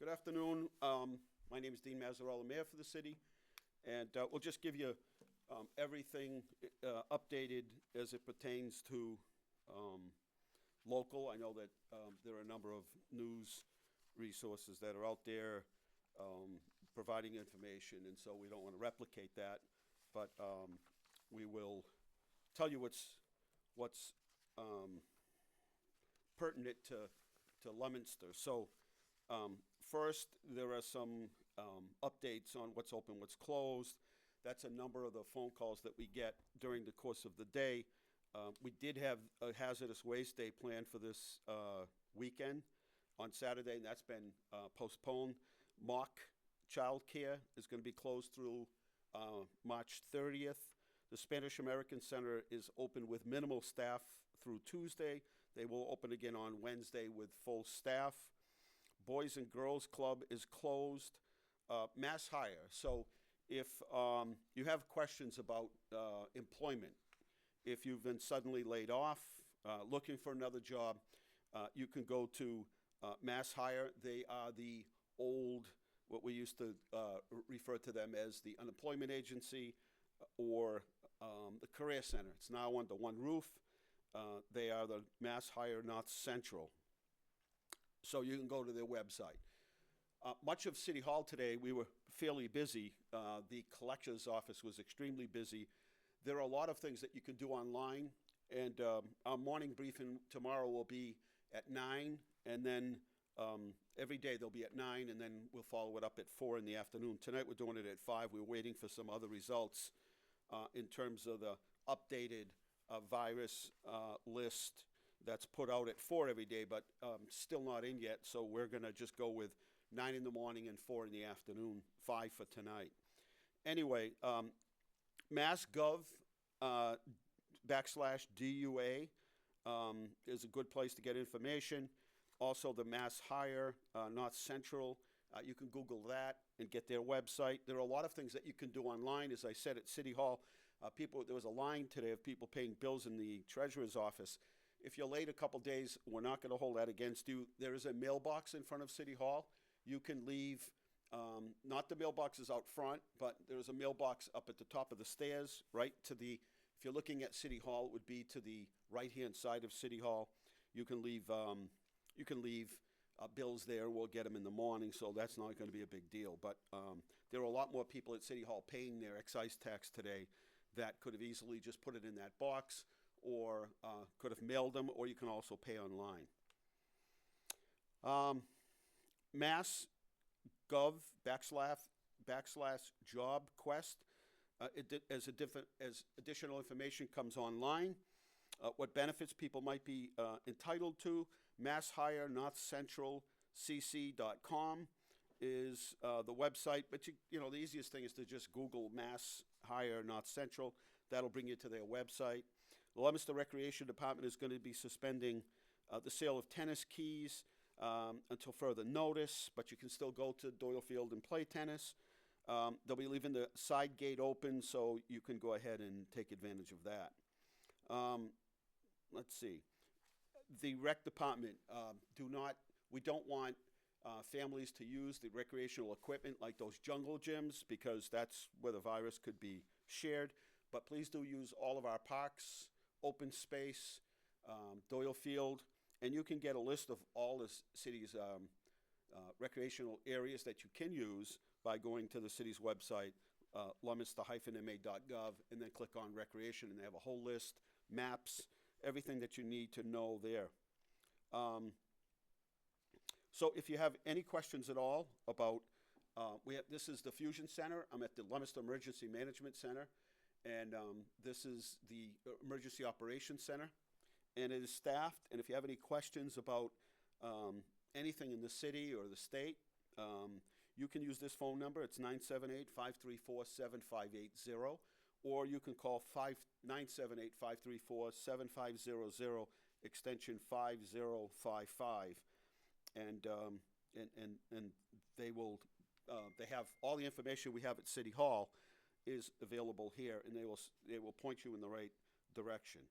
Good afternoon. My name is Dean Mazzarella, Mayor for the city, and we'll just give you everything updated as it pertains to local. I know that there are a number of news resources that are out there providing information, and so we don't want to replicate that, but we will tell you what's pertinent to Leominster. So first, there are some updates on what's open, what's closed. That's a number of the phone calls that we get during the course of the day. We did have a hazardous waste day planned for this weekend on Saturday, and that's been postponed. Mock childcare is going to be closed through March 30th. The Spanish American Center is open with minimal staff through Tuesday. They will open again on Wednesday with full staff. Boys and Girls Club is closed. Mass hire. So if you have questions about employment, if you've been suddenly laid off, looking for another job, you can go to Mass Hire. They are the old, what we used to refer to them as the unemployment agency or the career center. It's now under one roof. They are the Mass Hire North Central. So you can go to their website. Much of City Hall today, we were fairly busy. The collector's office was extremely busy. There are a lot of things that you can do online, and our morning briefing tomorrow will be at 9, and then every day they'll be at 9, and then we'll follow it up at 4 in the afternoon. Tonight we're doing it at 5. We're waiting for some other results in terms of the updated virus list that's put out at 4 every day, but still not in yet, so we're going to just go with 9 in the morning and 4 in the afternoon, 5 for tonight. Anyway, MassGov /DUA is a good place to get information. Also, the Mass Hire North Central, you can Google that and get their website. There are a lot of things that you can do online. As I said at City Hall, there was a line today of people paying bills in the treasurer's office. If you're late a couple days, we're not going to hold that against you. There is a mailbox in front of City Hall. You can leave, not the mailboxes out front, but there's a mailbox up at the top of the stairs, right to the, if you're looking at City Hall, it would be to the right-hand side of City Hall. You can leave bills there. We'll get them in the morning, so that's not going to be a big deal. But there are a lot more people at City Hall paying their excise tax today that could have easily just put it in that box, or could have mailed them, or you can also pay online. MassGov /job quest, as additional information comes online, what benefits people might be entitled to. Mass Hire North Central CC.com is the website, but the easiest thing is to just Google Mass Hire North Central. That'll bring you to their website. The Leominster Recreation Department is going to be suspending the sale of tennis keys until further notice, but you can still go to Doyle Field and play tennis. They'll be leaving the side gate open, so you can go ahead and take advantage of that. Let's see. The rec department, we don't want families to use the recreational equipment like those jungle gyms, because that's where the virus could be shared. But please do use all of our parks, open space, Doyle Field, and you can get a list of all the city's recreational areas that you can use by going to the city's website, leominster-ma.gov, and then click on recreation, and they have a whole list, maps, everything that you need to know there. So if you have any questions at all about, this is the Fusion Center. I'm at the Leominster Emergency Management Center, and this is the Emergency Operations Center, and it is staffed. And if you have any questions about anything in the city or the state, you can use this phone number. It's 978-534-7580, or you can call 978-534-7500, extension 5055, and they will. They have all the information we have at City Hall is available here, and they will point you in the right direction.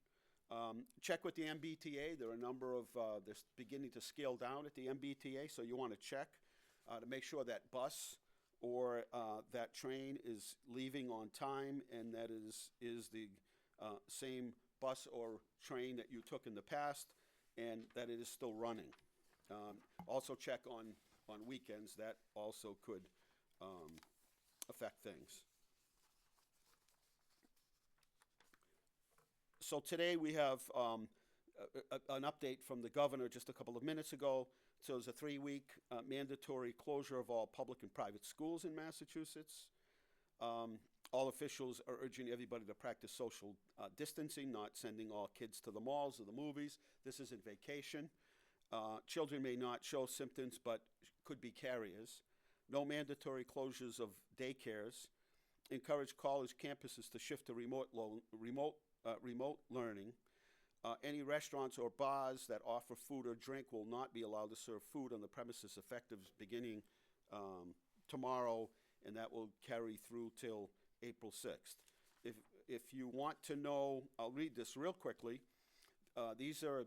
Check with the MBTA. There are a number of, they're beginning to scale down at the MBTA, so you want to check. to make sure that bus or that train is leaving on time, and that is the same bus or train that you took in the past, and that it is still running. Also check on weekends. That also could affect things. So today we have an update from the governor just a couple of minutes ago. So there's a 3-week mandatory closure of all public and private schools in Massachusetts. All officials are urging everybody to practice social distancing, not sending all kids to the malls or the movies. This isn't vacation. Children may not show symptoms but could be carriers. No mandatory closures of daycares. Encourage college campuses to shift to remote learning. Any restaurants or bars that offer food or drink will not be allowed to serve food on the premises effective beginning tomorrow, and that will carry through till April 6th. If you want to know, I'll read this real quickly. These are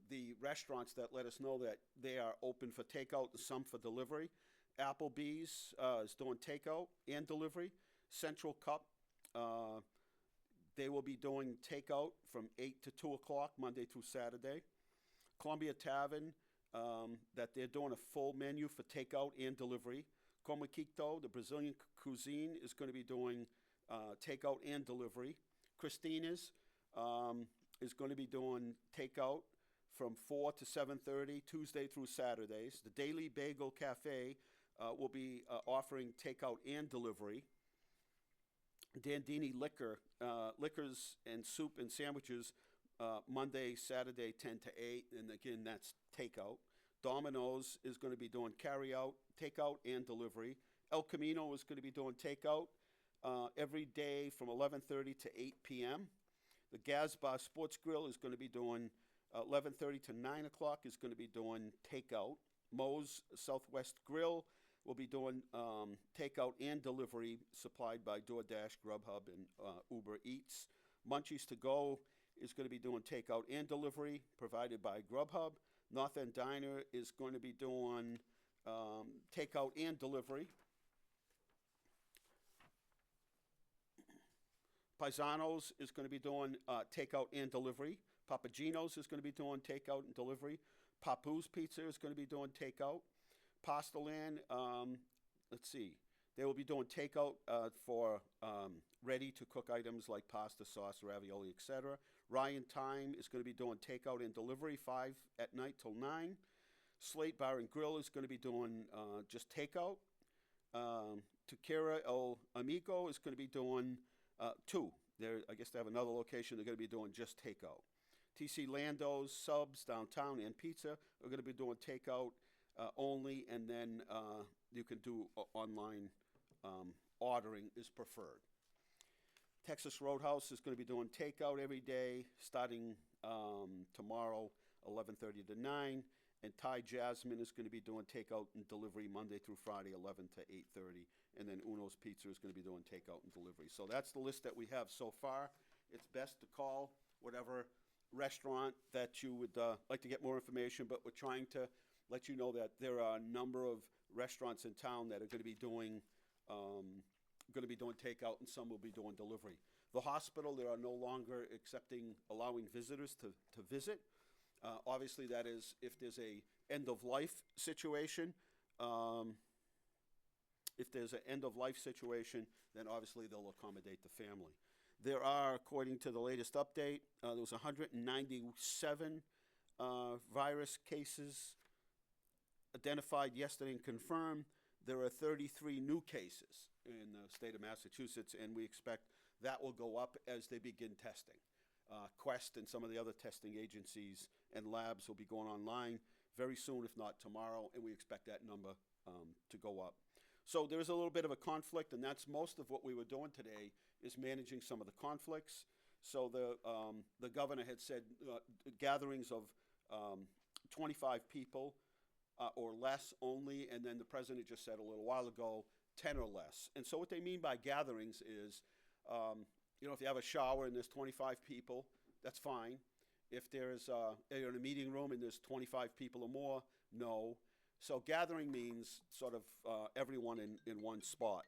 the restaurants that let us know that they are open for takeout and some for delivery. Applebee's is doing takeout and delivery. Central Cup, they will be doing takeout from 8 to 2 o'clock, Monday through Saturday. Columbia Tavern, that they're doing a full menu for takeout and delivery. Comaquito, the Brazilian cuisine, is going to be doing takeout and delivery. Christina's is going to be doing takeout from 4 to 7:30, Tuesday through Saturdays. The Daily Bagel Cafe will be offering takeout and delivery. Dandini liquors and soup and sandwiches, Monday, Saturday, 10 to 8, and again, that's takeout. Domino's is going to be doing carry-out, takeout, and delivery. El Camino is going to be doing takeout every day from 11:30 to 8 p.m. The Gazba Sports Grill is going to be doing 11:30 to 9 o'clock, is going to be doing takeout. Moe's Southwest Grill will be doing takeout and delivery supplied by DoorDash, Grubhub, and Uber Eats. Munchies to Go is going to be doing takeout and delivery provided by Grubhub. North End Diner is going to be doing takeout and delivery. Paisanos is going to be doing takeout and delivery. Papagino's is going to be doing takeout and delivery. Papu's Pizza is going to be doing takeout. Pastaland, let's see, they will be doing takeout for ready-to-cook items like pasta, sauce, ravioli, etc. Ryan Time is going to be doing takeout and delivery 5 at night till 9. Slate Bar and Grill is going to be doing just takeout. Tequila El Amigo is going to be doing 2. I guess they have another location. They're going to be doing just takeout. TC Lando's, Subs, Downtown, and Pizza are going to be doing takeout only, and then you can do online ordering is preferred. Texas Roadhouse is going to be doing takeout every day starting tomorrow, 11:30 to 9. And Thai Jasmine is going to be doing takeout and delivery Monday through Friday, 11 to 8:30. And then Uno's Pizza is going to be doing takeout and delivery. So that's the list that we have so far. It's best to call whatever restaurant that you would like to get more information, but we're trying to let you know that there are a number of restaurants in town that are going to be doing takeout, and some will be doing delivery. The hospital, they are no longer allowing visitors to visit. Obviously, that is if there's a end-of-life situation. If there's an end-of-life situation, then obviously they'll accommodate the family. There are, according to the latest update, there was 197 virus cases identified yesterday and confirmed. There are 33 new cases in the state of Massachusetts, and we expect that will go up as they begin testing. Quest and some of the other testing agencies and labs will be going online very soon, if not tomorrow, and we expect that number to go up. So there's a little bit of a conflict, and that's most of what we were doing today is managing some of the conflicts. So the governor had said gatherings of 25 people or less only, and then the president just said a little while ago 10 or less. And so what they mean by gatherings is, if you have a shower and there's 25 people, that's fine. If you're in a meeting room and there's 25 people or more, no. So gathering means sort of everyone in one spot.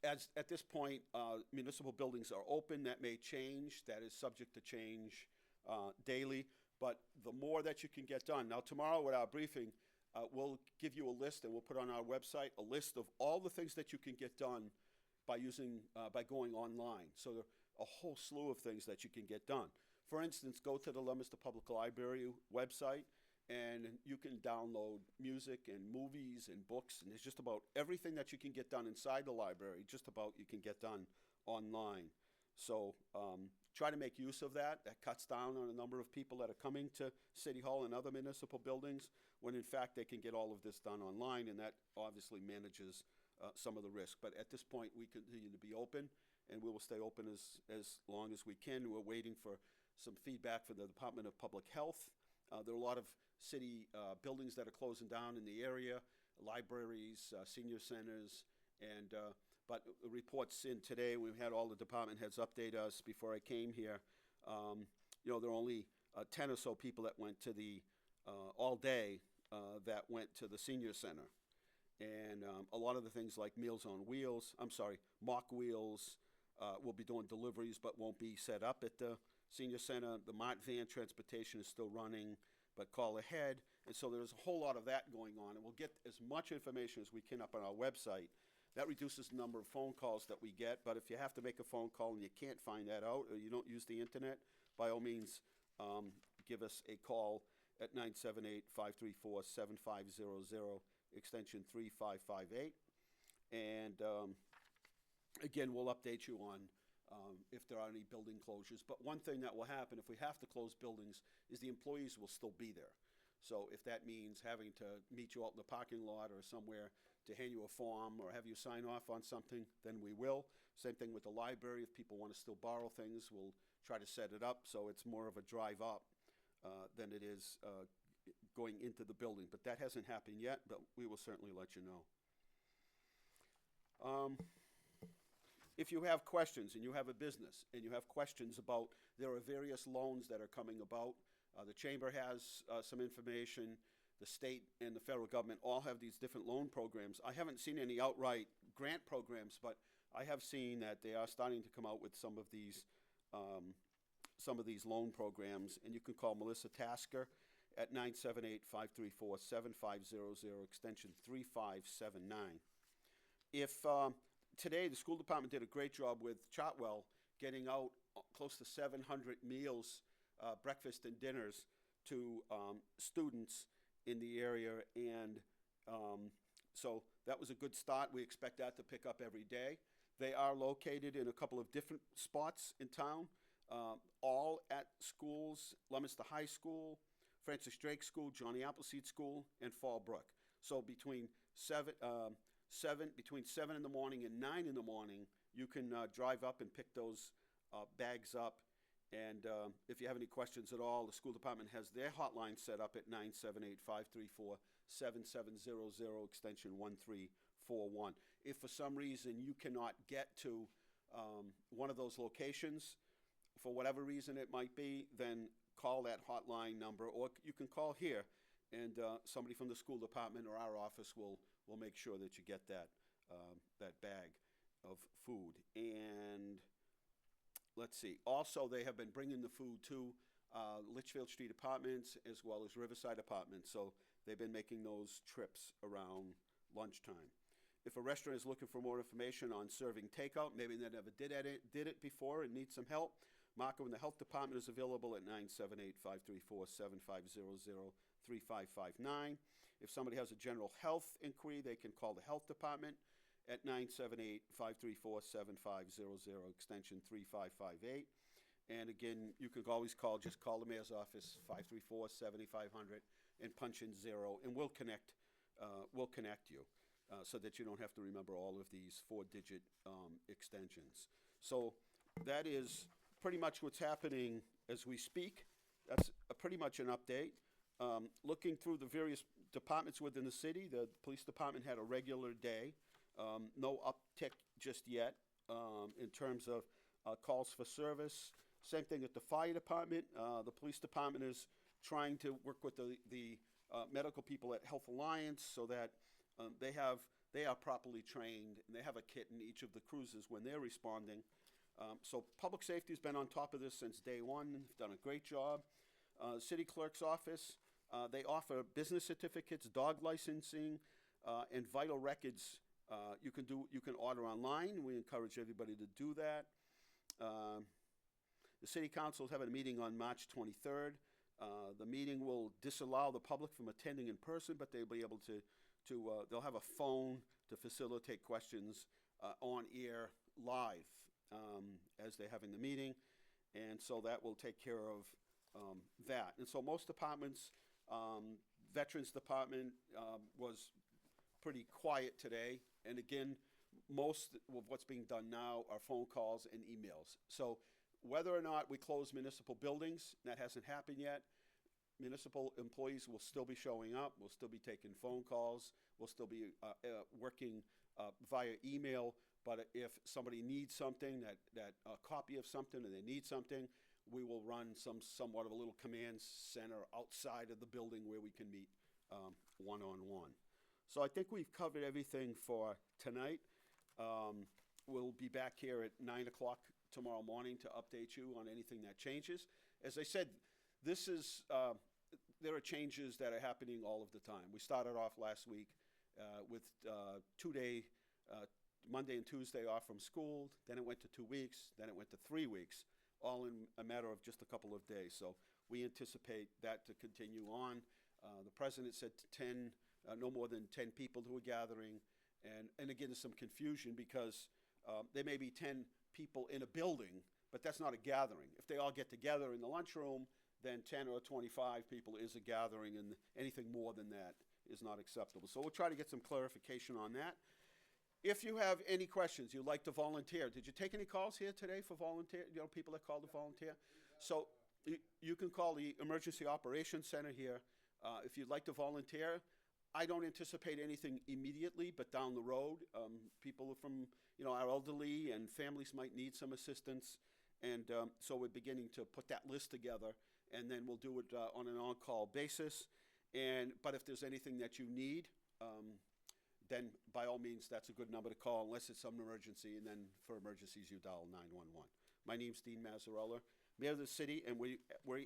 As at this point, municipal buildings are open. That may change. That is subject to change daily. But the more that you can get done. Now, tomorrow at our briefing, we'll give you a list, and we'll put on our website a list of all the things that you can get done by going online. So there are a whole slew of things that you can get done. For instance, go to the Leominster Public Library website, and you can download music and movies and books, and there's just about everything that you can get done inside the library, just about you can get done online. So try to make use of that. That cuts down on a number of people that are coming to City Hall and other municipal buildings, when in fact they can get all of this done online, and that obviously manages some of the risk. But at this point, we continue to be open, and we will stay open as long as we can. We're waiting for some feedback from the Department of Public Health. There are a lot of city buildings that are closing down in the area, libraries, senior centers, and but reports in today, we've had all the department heads update us before I came here. There are only 10 or so people that went to the, all day, that went to the senior center. And a lot of the things like Meals on Wheels, Mock Wheels, will be doing deliveries but won't be set up at the senior center. The Mart van transportation is still running, but call ahead. And so there's a whole lot of that going on, and we'll get as much information as we can up on our website. That reduces the number of phone calls that we get, but if you have to make a phone call and you can't find that out, or you don't use the internet, by all means, give us a call at 978-534-7500, extension 3558. And again, we'll update you on if there are any building closures. But one thing that will happen if we have to close buildings is the employees will still be there. So if that means having to meet you out in the parking lot or somewhere to hand you a form or have you sign off on something, then we will. Same thing with the library. If people want to still borrow things, we'll try to set it up so it's more of a drive up than it is going into the building. But that hasn't happened yet, but we will certainly let you know. If you have questions and you have a business and you have questions about, there are various loans that are coming about. The Chamber has some information. The state and the federal government all have these different loan programs. I haven't seen any outright grant programs, but I have seen that they are starting to come out with some of these loan programs. And you can call Melissa Tasker at 978-534-7500, extension 3579. If today the school department did a great job with Chartwell getting out close to 700 meals, breakfast and dinners to students in the area, and so that was a good start. We expect that to pick up every day. They are located in a couple of different spots in town, all at schools: Leominster High School, Francis Drake School, Johnny Appleseed School, and Fallbrook. So between 7 in the morning and 9 in the morning, you can drive up and pick those bags up. And if you have any questions at all, the school department has their hotline set up at 978-534-7700, extension 1341. If for some reason you cannot get to one of those locations, for whatever reason it might be, then call that hotline number, or you can call here, and somebody from the school department or our office will make sure that you get that bag of food. And let's see. Also, they have been bringing the food to Litchfield Street Apartments as well as Riverside Apartments. So they've been making those trips around lunchtime. If a restaurant is looking for more information on serving takeout, maybe they never did it before and need some help, Marco in the health department is available at 978-534-7500, 3559. If somebody has a general health inquiry, they can call the health department at 978-534-7500, extension 3558. And again, you can always just call the mayor's office, 534-7500, and punch in 0, and we'll connect you so that you don't have to remember all of these 4-digit extensions. So that is pretty much what's happening as we speak. That's pretty much an update. Looking through the various departments within the city, the police department had a regular day. No uptick just yet in terms of calls for service. Same thing at the fire department. The police department is trying to work with the medical people at Health Alliance so that they are properly trained and they have a kit in each of the cruises when they're responding. So public safety has been on top of this since day one. They've done a great job. City clerk's office, they offer business certificates, dog licensing, and vital records. You can order online. We encourage everybody to do that. The city council is having a meeting on March 23rd. The meeting will disallow the public from attending in person, but they'll be able to they'll have a phone to facilitate questions on air live as they're having the meeting, and so that will take care of that. And so most departments, Veterans Department was pretty quiet today, and again, most of what's being done now are phone calls and emails. So whether or not we close municipal buildings, that hasn't happened yet. Municipal employees will still be showing up. We'll still be taking phone calls. We'll still be working via email. But if somebody needs something, that copy of something, and they need something, we will run somewhat of a little command center outside of the building where we can meet one-on-one. So I think we've covered everything for tonight. We'll be back here at 9 o'clock tomorrow morning to update you on anything that changes. As I said, this is there are changes that are happening all of the time. We started off last week with 2-day, Monday and Tuesday off from school. Then it went to 2 weeks. Then it went to 3 weeks, all in a matter of just a couple of days. So we anticipate that to continue on. The president said 10, no more than 10 people to a gathering. And again, there's some confusion because there may be 10 people in a building, but that's not a gathering. If they all get together in the lunchroom, then 10 or 25 people is a gathering, and anything more than that is not acceptable. So we'll try to get some clarification on that. If you have any questions, you'd like to volunteer. Did you take any calls here today for volunteer, people that called to volunteer? So you can call the Emergency Operations Center here if you'd like to volunteer. I don't anticipate anything immediately, but down the road, people from, our elderly and families might need some assistance. And so we're beginning to put that list together, and then we'll do it on an on-call basis. But if there's anything that you need, then by all means, that's a good number to call, unless it's some emergency. And then for emergencies, you dial 911. My name's Dean Mazzarella, Mayor of the city, and we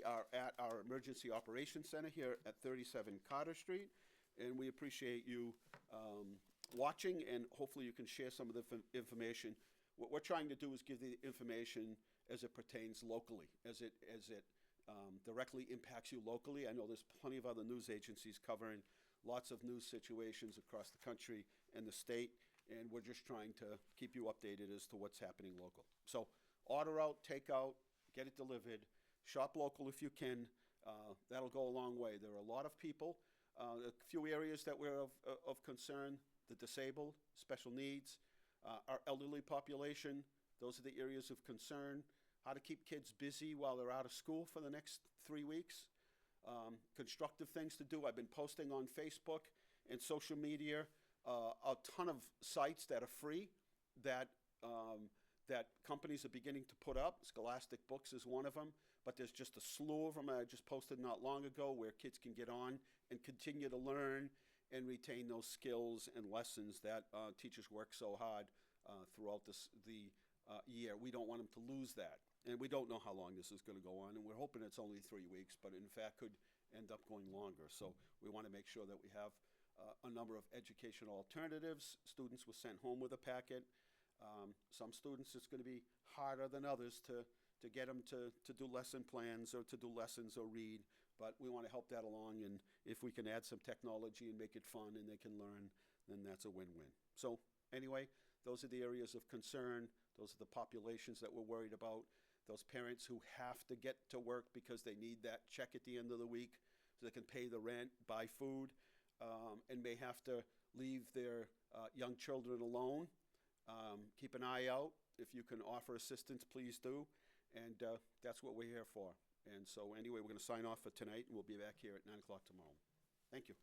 are at our Emergency Operations Center here at 37 Carter Street. And we appreciate you watching, and hopefully you can share some of the information. What we're trying to do is give the information as it pertains locally, as it directly impacts you locally. I know there's plenty of other news agencies covering lots of news situations across the country and the state, and we're just trying to keep you updated as to what's happening local. So order out, take out, get it delivered, shop local if you can. That'll go a long way. There are a lot of people. A few areas that we're of concern: the disabled, special needs, our elderly population. Those are the areas of concern. How to keep kids busy while they're out of school for the next 3 weeks. Constructive things to do. I've been posting on Facebook and social media a ton of sites that are free that companies are beginning to put up. Scholastic Books is one of them, but there's just a slew of them I just posted not long ago where kids can get on and continue to learn and retain those skills and lessons that teachers work so hard throughout the year. We don't want them to lose that. And we don't know how long this is going to go on, and we're hoping it's only 3 weeks, but in fact could end up going longer. So we want to make sure that we have a number of educational alternatives. Students were sent home with a packet. Some students, it's going to be harder than others to get them to do lesson plans or to do lessons or read, but we want to help that along, and if we can add some technology and make it fun and they can learn, then that's a win-win. So anyway, those are the areas of concern. Those are the populations that we're worried about. Those parents who have to get to work because they need that check at the end of the week so they can pay the rent, buy food, and may have to leave their young children alone. Keep an eye out. If you can offer assistance, please do. And that's what we're here for. And so anyway, we're going to sign off for tonight, and we'll be back here at 9 o'clock tomorrow. Thank you.